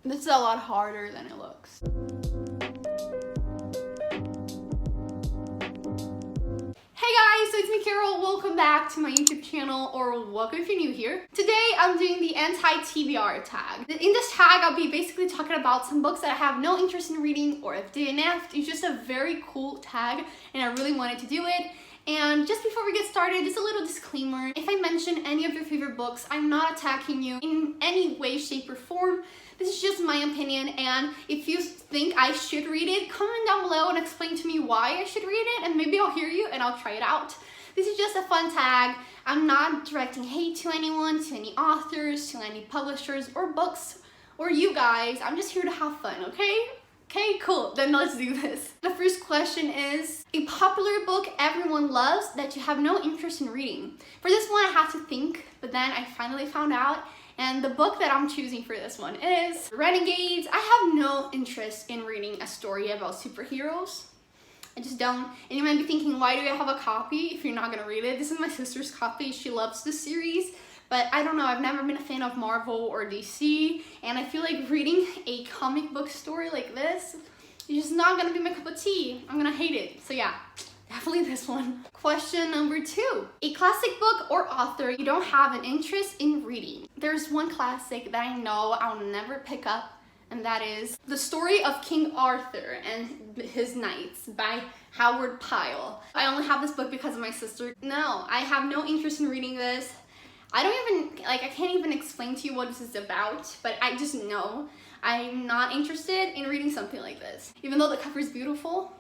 This is a lot harder than it looks. Hey guys, so it's me, Carol. Welcome back to my YouTube channel, or welcome if you're new here. Today I'm doing the anti-TBR tag. In this tag, I'll be basically talking about some books that I have no interest in reading or if DNF'd. It's just a very cool tag and I really wanted to do it. And just before we get started, just a little disclaimer. If I mention any of your favorite books, I'm not attacking you in any way, shape, or form. This is just my opinion, and if you think I should read it, comment down below and explain to me why I should read it, and maybe I'll hear you and I'll try it out. This is just a fun tag. I'm not directing hate to anyone, to any authors, to any publishers or books, or you guys. I'm just here to have fun, okay? Okay, cool, then let's do this. The first question is, a popular book everyone loves that you have no interest in reading. For this one, I had to think, but then I finally found out, and the book that I'm choosing for this one is Renegades. I have no interest in reading a story about superheroes. I just don't. And you might be thinking, why do I have a copy if you're not gonna read it? This is my sister's copy. She loves this series. But I don't know, I've never been a fan of Marvel or DC, and I feel like reading a comic book story like this is just not gonna be my cup of tea. I'm gonna hate it. So yeah, definitely this one. Question number 2. A classic book or author you don't have an interest in reading. There's one classic that I know I'll never pick up, and that is The Story of King Arthur and His Knights by Howard Pyle. I only have this book because of my sister. No, I have no interest in reading this. I can't even explain to you what this is about, but I just know I'm not interested in reading something like this. Even though the cover is beautiful,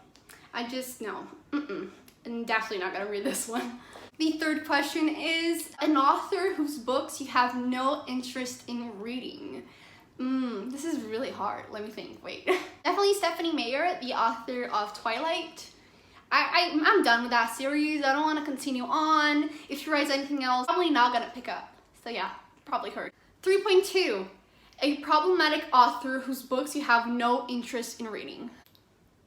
I just, no, I'm definitely not gonna read this one. The third question is an author whose books you have no interest in reading. This is really hard, let me think, wait. Definitely Stephanie Meyer, the author of Twilight. I'm done with that series. I don't want to continue on. If she writes anything else, probably not gonna pick up. So yeah, probably her. 3.2, a problematic author whose books you have no interest in reading.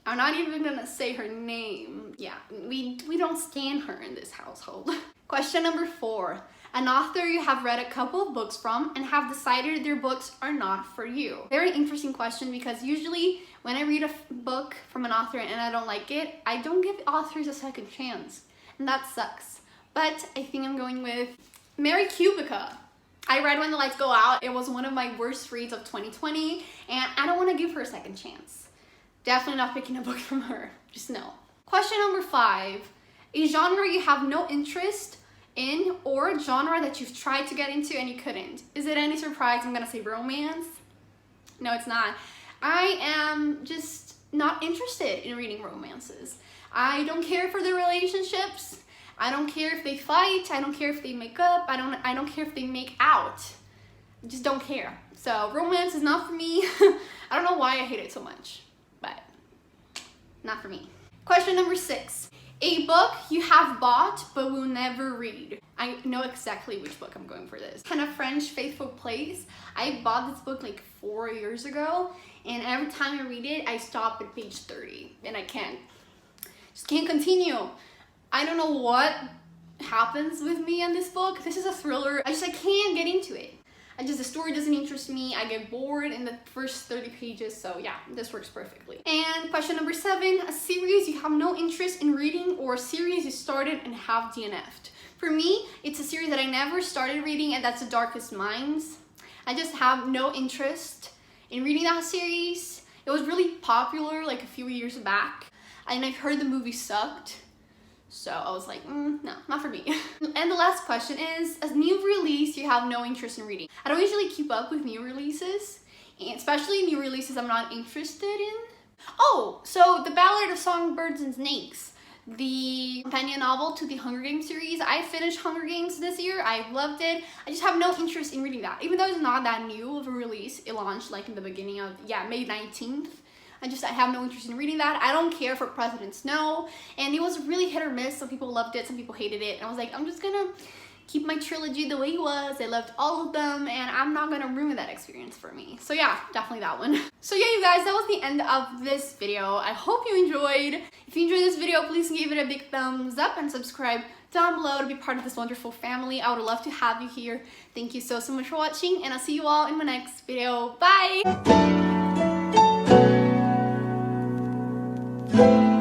I'm not even gonna say her name. Yeah, we don't stan her in this household. Question number 4, an author you have read a couple of books from and have decided their books are not for you. Very interesting question, because usually when I read a book from an author and I don't like it, I don't give authors a second chance, and that sucks. But I think I'm going with Mary Kubica. I read When the Lights Go Out. It was one of my worst reads of 2020, and I don't want to give her a second chance. Definitely not picking a book from her, just no. Question number 5, a genre you have no interest in, or a genre that you've tried to get into and you couldn't. Is it any surprise I'm gonna say romance? No, it's not. I am just not interested in reading romances. I don't care for the relationships. I don't care if they fight. I don't care if they make up. I don't care if they make out. I just don't care. So romance is not for me. I don't know why I hate it so much, but not for me. Question number 6. A book you have bought but will never read. I know exactly which book I'm going for this. Hannah French, Faithful Place. I bought this book like 4 years ago, and every time I read it, I stop at page 30, and I just can't continue. I don't know what happens with me in this book. This is a thriller. I can't get into it. The story doesn't interest me. I get bored in the first 30 pages, so yeah, this works perfectly. And question number 7, a series you have no interest in reading, or a series you started and have DNF'd. For me, it's a series that I never started reading, and that's The Darkest Minds. I just have no interest in reading that series. It was really popular like a few years back, and I've heard the movie sucked. So I was like, no, not for me. And the last question is, a new release you have no interest in reading. I don't usually keep up with new releases, and especially new releases I'm not interested in. Oh, so The Ballad of Songbirds and Snakes, the companion novel to the Hunger Games series. I finished Hunger Games this year. I loved it. I just have no interest in reading that. Even though it's not that new of a release, it launched like in the beginning of, May 19th. I have no interest in reading that. I don't care for President Snow, and it was really hit or miss. Some people loved it, some people hated it, and I was like, I'm just gonna keep my trilogy the way it was. I loved all of them, and I'm not gonna ruin that experience for me. So yeah, definitely that one. So yeah, you guys, that was the end of this video. I hope you enjoyed. If you enjoyed this video, please give it a big thumbs up and subscribe down below to be part of this wonderful family. I would love to have you here. Thank you so much for watching, and I'll see you all in my next video. Bye! Bye!